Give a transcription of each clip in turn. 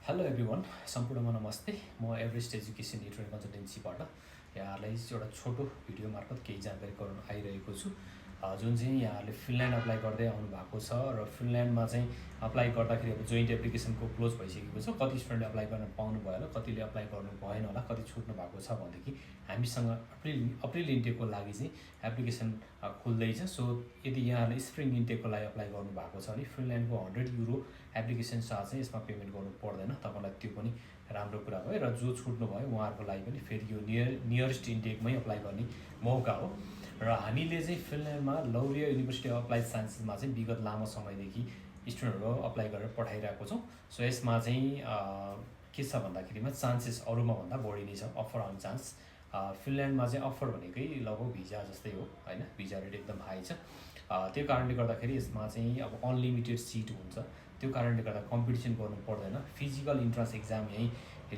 Hello everyone, सम्पूर्णमा नमस्ते। म एभरेस्ट एजुकेसन नेटवर्क कन्सल्टेन्सीबाट यहाँहरूलाई एउटा छोटो भिडियो मार्फत केही जानकारी गराउन आइरहेको छु, जुन चाहिँ यहाँहरूले फिनल्यान्ड अप्लाई गर्दै आउनु भएको छ र फिनल्यान्डमा चाहिँ अप्लाई गर्दाखेरि अब जोइन्ट एप्लिकेसनको क्लोज भइसकेको छ। कति स्टुडेन्ट अप्लाई गर्न पाउनु भयो होला, कतिले अप्लाई गर्नु भएन होला, कति छुट्नु भएको छ भनेदेखि हामीसँग अप्रिल इन्टेकको लागि चाहिँ एप्लिकेसन खुल्दैछ। सो यदि यहाँहरूले स्प्रिङ इन्टेकको लागि अप्लाई गर्नु भएको छ भने फिनल्यान्डको €100 एप्लिकेसन चार्ज चाहिँ यसमा पेमेन्ट गर्नु पर्दैन। तपाईँलाई त्यो पनि राम्रो कुरा भयो र जो छुट्नु भयो उहाँहरूको लागि पनि फेरि यो नियरेस्ट इन्टेकमै अप्लाई गर्ने मौका हो। र हामीले चाहिँ फिनल्यान्डमा लौरिया युनिभर्सिटी अफ अप्लाइड साइन्सेसमा चाहिँ विगत लामो समयदेखि स्टुडेन्टहरू अप्लाई गरेर पठाइरहेको छौँ। सो यसमा चाहिँ के छ भन्दाखेरिमा चान्सेस अरूमा भन्दा बढी नै छ, अफर अन चान्स। फिनल्यान्डमा चाहिँ अफर भनेकै लगभग भिजा जस्तै हो होइन, भिजा रेट एकदम हाई छ। त्यो कारणले गर्दाखेरि यसमा चाहिँ अब अनलिमिटेड सिट हुन्छ। त्यो कारणले गर्दा कम्पिटिसन गर्नु पर्दैन। फिजिकल इन्ट्रान्स एक्जाम यहीँ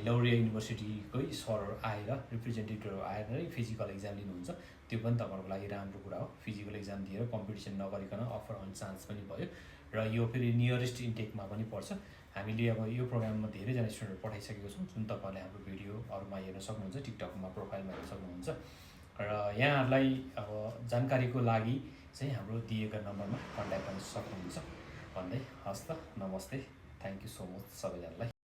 लौरिया युनिभर्सिटीकै सरहरू आएर, रिप्रेजेन्टेटिभहरू आएर नै फिजिकल एक्जाम लिनुहुन्छ। त्यो पनि तपाईँहरूको लागि राम्रो कुरा हो। फिजिकल एक्जाम दिएर कम्पिटिसन नगरिकन अफर अन चान्स पनि भयो र यो फेरि नियरेस्ट इन्टेकमा पनि पर्छ। हामीले अब यो प्रोग्राममा धेरैजना स्टुडेन्टहरू पठाइसकेको छौँ, जुन तपाईँहरूले हाम्रो भिडियोहरूमा हेर्न सक्नुहुन्छ, टिकटकमा प्रोफाइलमा हेर्न सक्नुहुन्छ। र यहाँहरूलाई अब जानकारीको लागि चाहिँ हाम्रो दिएका नम्बरमा कन्ट्याक्ट गर्न सक्नुहुन्छ भन्दै हस्त नमस्ते। थ्याङ्क यू सो मच सबैजनालाई।